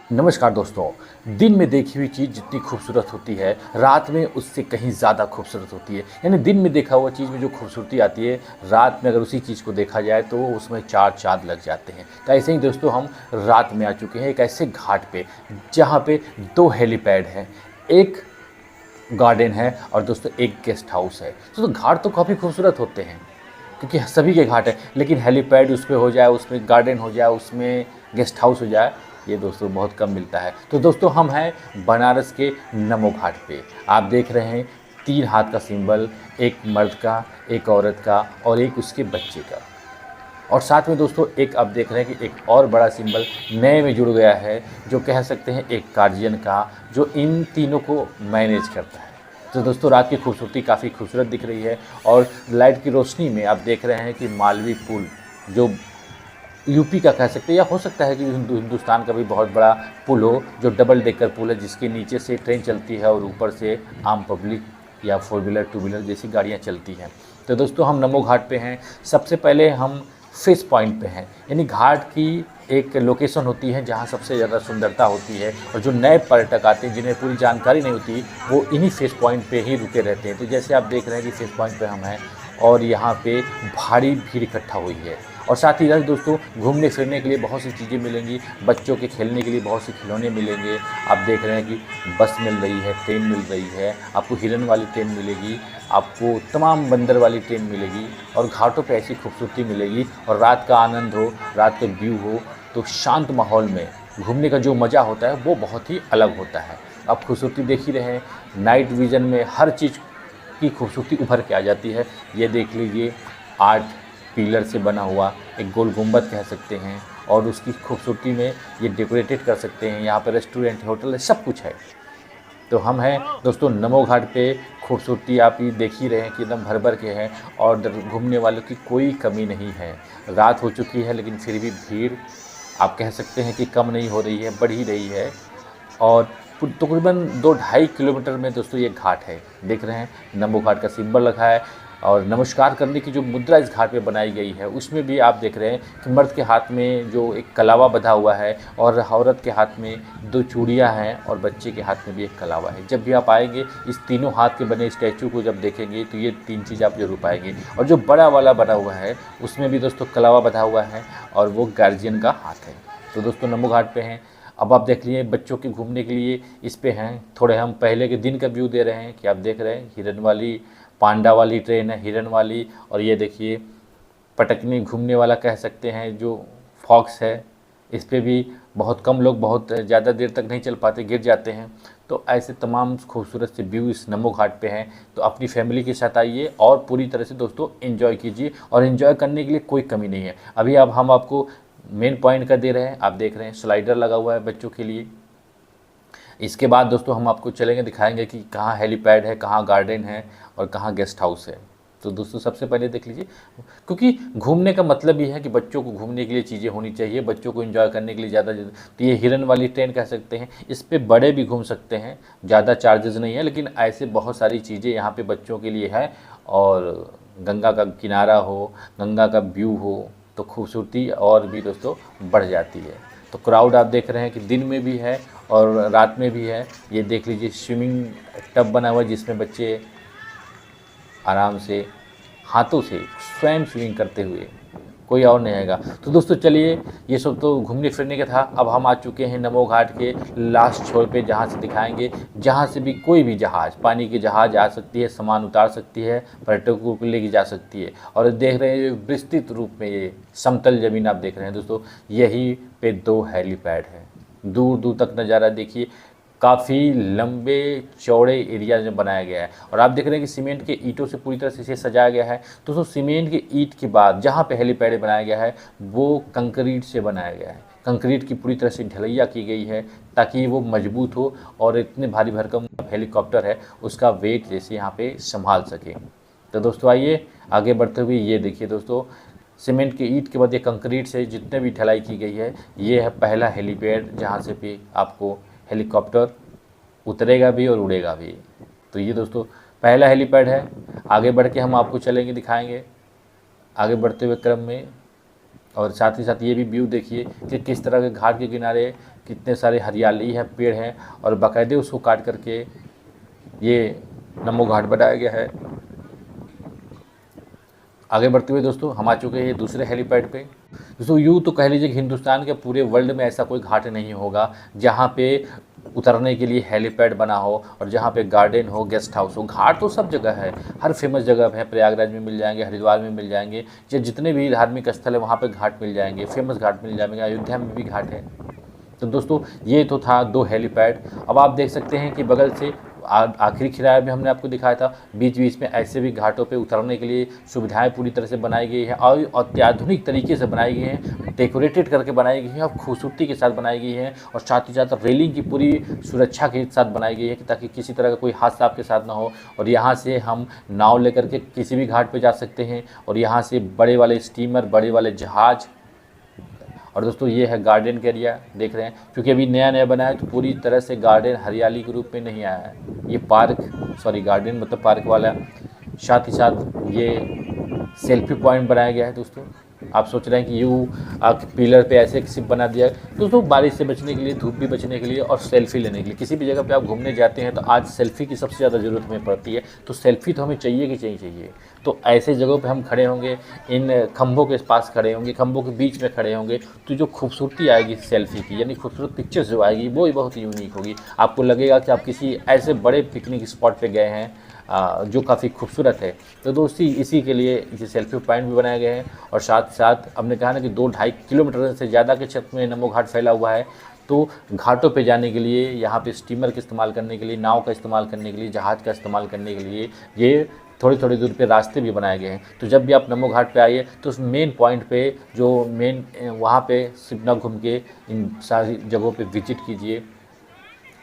नमस्कार दोस्तों। दिन में देखी हुई चीज़ जितनी खूबसूरत होती है, रात में उससे कहीं ज़्यादा खूबसूरत होती है। यानी दिन में देखा हुआ चीज़ में जो खूबसूरती आती है, रात में अगर उसी चीज़ को देखा जाए तो उसमें 4 चाँद लग जाते हैं। तो ऐसे ही दोस्तों हम रात में आ चुके हैं एक ऐसे घाट पे, जहाँ पे 2 हेलीपैड हैं, 1 गार्डन है और दोस्तों 1 गेस्ट हाउस है। तो घाट तो काफ़ी खूबसूरत होते हैं, क्योंकि सभी के घाट हैं, लेकिन हेलीपैड उस पे हो जाए, उसमें गार्डन हो जाए, उसमें गेस्ट हाउस हो जाए, ये दोस्तों बहुत कम मिलता है। तो दोस्तों हम हैं बनारस के नमो घाट पे। आप देख रहे हैं 3 हाथ का सिंबल, एक मर्द का, एक औरत का और एक उसके बच्चे का। और साथ में दोस्तों एक आप देख रहे हैं कि एक और बड़ा सिंबल नए में जुड़ गया है, जो कह सकते हैं एक गार्जियन का, जो इन तीनों को मैनेज करता है। तो दोस्तों रात की खूबसूरती काफ़ी खूबसूरत दिख रही है और लाइट की रोशनी में आप देख रहे हैं कि मालवी पुल, जो यूपी का कह सकते हैं या हो सकता है कि हिंदुस्तान का भी बहुत बड़ा पुल हो, जो डबल डेकर पुल है, जिसके नीचे से ट्रेन चलती है और ऊपर से आम पब्लिक या 4 व्हीलर 2 व्हीलर जैसी गाड़ियाँ चलती हैं। तो दोस्तों हम नमो घाट पे हैं। सबसे पहले हम फिश पॉइंट पे हैं, यानी घाट की एक लोकेशन होती है जहाँ सबसे ज़्यादा सुंदरता होती है, और जो नए पर्यटक आते हैं जिन्हें पूरी जानकारी नहीं होती, वो इन्हीं फिश पॉइंट पे ही रुके रहते हैं। तो जैसे आप देख रहे हैं कि फिश पॉइंट पे हम हैं और यहाँ पे भारी भीड़ इकट्ठा हुई है। और साथ ही साथ दोस्तों घूमने फिरने के लिए बहुत सी चीज़ें मिलेंगी, बच्चों के खेलने के लिए बहुत से खिलौने मिलेंगे। आप देख रहे हैं कि बस मिल रही है, ट्रेन मिल रही है, आपको हिरन वाली ट्रेन मिलेगी, आपको तमाम बंदर वाली ट्रेन मिलेगी, और घाटों पे ऐसी खूबसूरती मिलेगी। और रात का आनंद हो, रात का व्यू हो, तो शांत माहौल में घूमने का जो मज़ा होता है वो बहुत ही अलग होता है। आप खूबसूरती देख ही रहे हैं, नाइट विज़न में हर चीज़ की खूबसूरती उभर के आ जाती है। ये देख लीजिए 8 पिलर से बना हुआ एक गोल गुंबद कह सकते हैं, और उसकी खूबसूरती में ये डेकोरेटेड कर सकते हैं। यहाँ पर रेस्टोरेंट, होटल है, सब कुछ है। तो हम हैं दोस्तों नमो घाट पे। खूबसूरती आप ये देख ही रहे हैं कि एकदम भर भर के हैं, और घूमने वालों की कोई कमी नहीं है। रात हो चुकी है लेकिन फिर भी भीड़ आप कह सकते हैं कि कम नहीं हो रही है, बढ़ ही रही है। और तकरीबन 2-2.5 किलोमीटर में दोस्तों ये घाट है। देख रहे हैं नमो घाट का सिंबल रखा है, और नमस्कार करने की जो मुद्रा इस घाट पे बनाई गई है, उसमें भी आप देख रहे हैं कि मर्द के हाथ में जो एक कलावा बंधा हुआ है, और औरत के हाथ में 2 चूड़ियाँ हैं, और बच्चे के हाथ में भी एक कलावा है। जब भी आप आएंगे इस तीनों हाथ के बने स्टैचू को जब देखेंगे तो ये 3 चीज़ आप जरूर पाएंगे। और जो बड़ा वाला बना हुआ है उसमें भी दोस्तों कलावा बंधा हुआ है, और वो गार्जियन का हाथ है। तो दोस्तों नमो घाट पे हैं। अब आप देख लिए बच्चों के घूमने के लिए इस पे हैं। थोड़े हम पहले के दिन का व्यू दे रहे हैं कि आप देख रहे हैं हिरन वाली, पांडा वाली ट्रेन है, हिरन वाली, और ये देखिए पटकनी घूमने वाला कह सकते हैं जो फॉक्स है। इस पे भी बहुत कम लोग बहुत ज़्यादा देर तक नहीं चल पाते, गिर जाते हैं। तो ऐसे तमाम खूबसूरत से व्यू इस नमो घाट पे हैं। तो अपनी फैमिली के साथ आइए और पूरी तरह से दोस्तों एंजॉय कीजिए, और एंजॉय करने के लिए कोई कमी नहीं है। अभी अब हम आपको मेन पॉइंट का दे रहे हैं। आप देख रहे हैं स्लाइडर लगा हुआ है बच्चों के लिए। इसके बाद दोस्तों हम आपको चलेंगे, दिखाएंगे कि कहाँ हेलीपैड है, कहाँ गार्डन है और कहाँ गेस्ट हाउस है। तो दोस्तों सबसे पहले देख लीजिए, क्योंकि घूमने का मतलब ही है कि बच्चों को घूमने के लिए चीज़ें होनी चाहिए, बच्चों को एंजॉय करने के लिए ज़्यादा। तो ये हिरन वाली ट्रेन कह सकते हैं, इस पे बड़े भी घूम सकते हैं, ज़्यादा चार्जेस नहीं है, लेकिन ऐसे बहुत सारी चीज़ें यहाँ पे बच्चों के लिए है। और गंगा का किनारा हो, गंगा का व्यू हो, तो खूबसूरती और भी दोस्तों बढ़ जाती है। तो क्राउड आप देख रहे हैं कि दिन में भी है और रात में भी है। ये देख लीजिए स्विमिंग टब बना हुआ है, जिसमें बच्चे आराम से हाथों से स्वयं स्विमिंग करते हुए, कोई और नहीं आएगा। तो दोस्तों चलिए, ये सब तो घूमने फिरने का था। अब हम आ चुके हैं नमो घाट के लास्ट छोर पे, जहाँ से दिखाएंगे, जहाँ से भी कोई भी जहाज़, पानी की जहाज़ आ सकती है, सामान उतार सकती है, पर्यटकों को लेके जा सकती है। और देख रहे हैं विस्तृत रूप में ये समतल ज़मीन आप देख रहे हैं दोस्तों, यहीं पे 2 हेलीपैड हैं। दूर दूर तक नज़ारा देखिए, काफ़ी लंबे चौड़े एरिया में बनाया गया है। और आप देख रहे हैं कि सीमेंट के ईंटों से पूरी तरह से इसे सजाया गया है। दोस्तों सीमेंट के ईंट के बाद जहाँ पे हेलीपैड बनाया गया है वो कंक्रीट से बनाया गया है। कंक्रीट की पूरी तरह से ढलैया की गई है ताकि वो मजबूत हो, और इतने भारी भरकम हेलीकॉप्टर है उसका वेट जैसे यहाँ पे संभाल सके। तो दोस्तों आइए आगे बढ़ते हुए, ये देखिए दोस्तों, सीमेंट के ईंट के बाद ये कंक्रीट से जितने भी ढलाई की गई है, ये है पहला हेलीपैड, जहाँ से भी आपको हेलीकॉप्टर उतरेगा भी और उड़ेगा भी। तो ये दोस्तों पहला हेलीपैड है। आगे बढ़ के हम आपको चलेंगे, दिखाएंगे। आगे बढ़ते हुए क्रम में और साथ ही साथ ये भी व्यू देखिए कि किस तरह के घाट के किनारे कितने सारे हरियाली है, पेड़ हैं और बाकायदे उसको काट करके ये नमो घाट बनाया गया है। आगे बढ़ते हुए दोस्तों हम आ चुके हैं दूसरे हेलीपैड पे। दोस्तों यूँ तो कह लीजिए कि हिंदुस्तान के पूरे वर्ल्ड में ऐसा कोई घाट नहीं होगा जहाँ पे उतरने के लिए हेलीपैड बना हो और जहाँ पे गार्डन हो, गेस्ट हाउस हो। घाट तो सब जगह है, हर फेमस जगह है। प्रयागराज में मिल जाएंगे, हरिद्वार में मिल जाएंगे, या जितने भी धार्मिक स्थल है वहाँ पे घाट मिल जाएंगे, फेमस घाट मिल जाएंगे। अयोध्या में भी घाट है। तो दोस्तों ये तो था 2 हेलीपैड। अब आप देख सकते हैं कि बगल से आखिरी किराया में हमने आपको दिखाया था, बीच बीच में ऐसे भी घाटों पे उतरने के लिए सुविधाएं पूरी तरह से बनाई गई है और अत्याधुनिक तरीके से बनाई गई हैं, डेकोरेटेड करके बनाई गई हैं और खूबसूरती के साथ बनाई गई हैं। और साथ ही साथ रेलिंग की पूरी सुरक्षा के साथ बनाई गई है कि ताकि किसी तरह का कोई हादसा आपके साथ ना हो। और यहाँ से हम नाव लेकर के किसी भी घाट पर जा सकते हैं और यहाँ से बड़े वाले स्टीमर, बड़े वाले जहाज़। और दोस्तों ये है गार्डन का एरिया, देख रहे हैं, क्योंकि अभी नया नया बना है तो पूरी तरह से गार्डन हरियाली के रूप में नहीं आया है। ये गार्डन मतलब पार्क वाला। साथ ही साथ ये सेल्फी पॉइंट बनाया गया है। दोस्तों आप सोच रहे हैं कि पिलर पे ऐसे सिर्फ बना दिया है। दोस्तों बारिश से बचने के लिए, धूप भी बचने के लिए और सेल्फी लेने के लिए, किसी भी जगह पे आप घूमने जाते हैं तो आज सेल्फी की सबसे ज़्यादा ज़रूरत हमें पड़ती है। तो सेल्फी तो हमें चाहिए कि चाहिए। तो ऐसे जगहों पे हम खड़े होंगे, इन खंभों के पास खड़े होंगे, खंभों के बीच में खड़े होंगे, तो जो खूबसूरती आएगी सेल्फी की, यानी खूबसूरत पिक्चर्स जो आएगी वो ही बहुत यूनिक होगी। आपको लगेगा कि आप किसी ऐसे बड़े पिकनिक स्पॉट पे गए हैं जो काफ़ी खूबसूरत है। तो दोस्ती इसी के लिए ये सेल्फी पॉइंट भी बनाए गए हैं। और साथ साथ हमने कहा ना कि 2-2.5 किलोमीटर से ज़्यादा के क्षेत्र में नमो घाट फैला हुआ है। तो घाटों पे जाने के लिए, यहाँ पे स्टीमर का इस्तेमाल करने के लिए, नाव का इस्तेमाल करने के लिए, जहाज़ का इस्तेमाल करने के लिए ये थोड़ी थोड़ी दूर पे रास्ते भी बनाए गए हैं। तो जब भी आप नमो घाट पे आइए तो उस मेन पॉइंट पे, जो मेन वहाँ पे सिर्फ ना घूम के इन सारी जगहों पे विजिट कीजिए।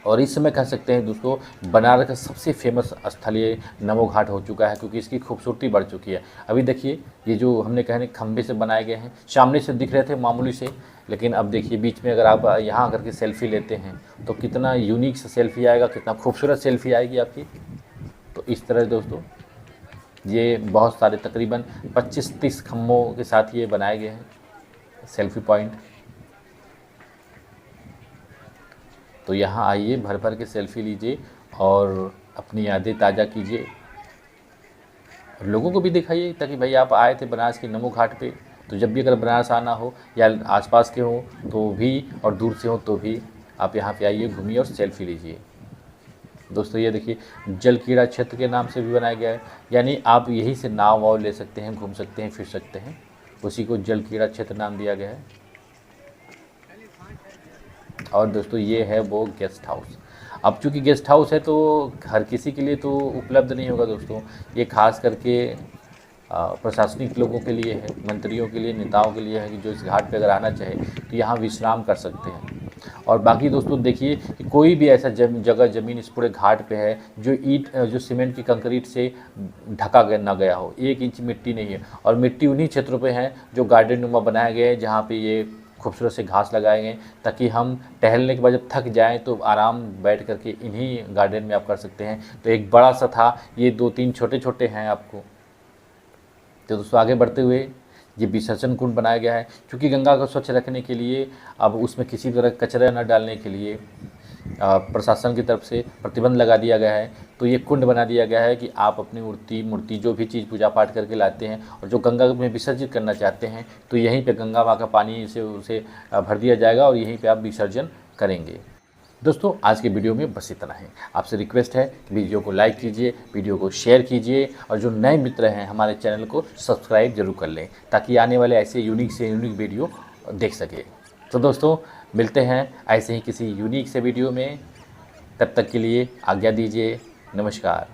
और इस समय कह सकते हैं दोस्तों बनारस का सबसे फेमस स्थल ये नमो घाट हो चुका है, क्योंकि इसकी खूबसूरती बढ़ चुकी है। अभी देखिए ये जो हमने कहने खंभे से बनाए गए हैं, सामने से दिख रहे थे मामूली से, लेकिन अब देखिए बीच में अगर आप यहाँ आकर के सेल्फी लेते हैं तो कितना यूनिक सा सेल्फी आएगा, कितना खूबसूरत सेल्फी आएगी आपकी। तो इस तरह दोस्तों ये बहुत सारे तकरीबन 25-30 खम्भों के साथ ये बनाए गए हैं सेल्फी पॉइंट। तो यहाँ आइए, भर भर के सेल्फी लीजिए और अपनी यादें ताज़ा कीजिए। लोगों को भी दिखाइए ताकि भाई आप आए थे बनारस के नमो घाट पे, तो जब भी अगर बनारस आना हो या आसपास के हो तो भी और दूर से हो तो भी आप यहाँ पे आइए, घूमिए और सेल्फी लीजिए। दोस्तों ये देखिए जल क्रीड़ा क्षेत्र के नाम से भी बनाया गया है, यानी आप यहीं से नाव वाव ले सकते हैं, घूम सकते हैं, फिर सकते हैं। उसी को जल क्रीड़ा क्षेत्र नाम दिया गया है। और दोस्तों ये है वो गेस्ट हाउस। अब चूँकि गेस्ट हाउस है तो हर किसी के लिए तो उपलब्ध नहीं होगा दोस्तों, ये खास करके प्रशासनिक लोगों के लिए है, मंत्रियों के लिए, नेताओं के लिए है कि जो इस घाट पे अगर आना चाहे तो यहाँ विश्राम कर सकते हैं। और बाकी दोस्तों देखिए कि कोई भी ऐसा ज़मीन इस पूरे घाट पे है जो सीमेंट की कंक्रीट से ढका ना गया हो, 1 इंच मिट्टी नहीं है। और मिट्टी उन्हीं क्षेत्रों पे है जो गार्डन नुमा बनाए गए हैं, जहाँ पे ये खूबसूरत से घास लगाए गए, ताकि हम टहलने के बाद जब थक जाएं तो आराम बैठ करके इन्हीं गार्डन में आप कर सकते हैं। तो एक बड़ा सा था, ये 2-3 छोटे छोटे हैं आपको। तो दोस्तों आगे बढ़ते हुए ये विसर्जन कुंड बनाया गया है, क्योंकि गंगा को स्वच्छ रखने के लिए, अब उसमें किसी तरह कचरा न डालने के लिए प्रशासन की तरफ से प्रतिबंध लगा दिया गया है। तो ये कुंड बना दिया गया है कि आप अपनी मूर्ति जो भी चीज़ पूजा पाठ करके लाते हैं और जो गंगा में विसर्जित करना चाहते हैं तो यहीं पे गंगा माँ का पानी से उसे भर दिया जाएगा और यहीं पे आप विसर्जन करेंगे। दोस्तों आज के वीडियो में बस इतना है। आपसे रिक्वेस्ट है कि वीडियो को लाइक कीजिए, वीडियो को शेयर कीजिए और जो नए मित्र हैं हमारे चैनल को सब्सक्राइब जरूर कर लें, ताकि आने वाले ऐसे यूनिक से यूनिक वीडियो देख सके। तो दोस्तों मिलते हैं ऐसे ही किसी यूनिक से वीडियो में, तब तक के लिए आज्ञा दीजिए। नमस्कार।